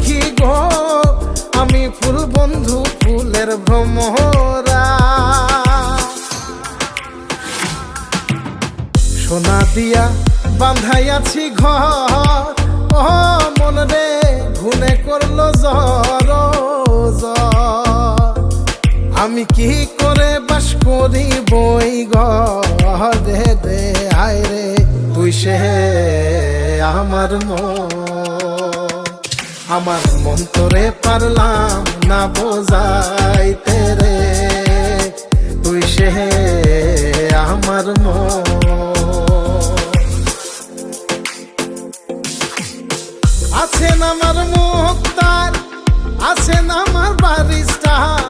কি গো আমি ফুল বন্ধু ফুলের ভ্রমরা। সোনা দিয়া বাঁধাইয়াছি ঘর, ও মন রে ঘুনে করলো জ্বর জ্বর। আমি কি করে বাস করি বই ঘরে রে, আয় রে তুই সে আমার মন। আমার মন তোরে পারলাম না বোঝাই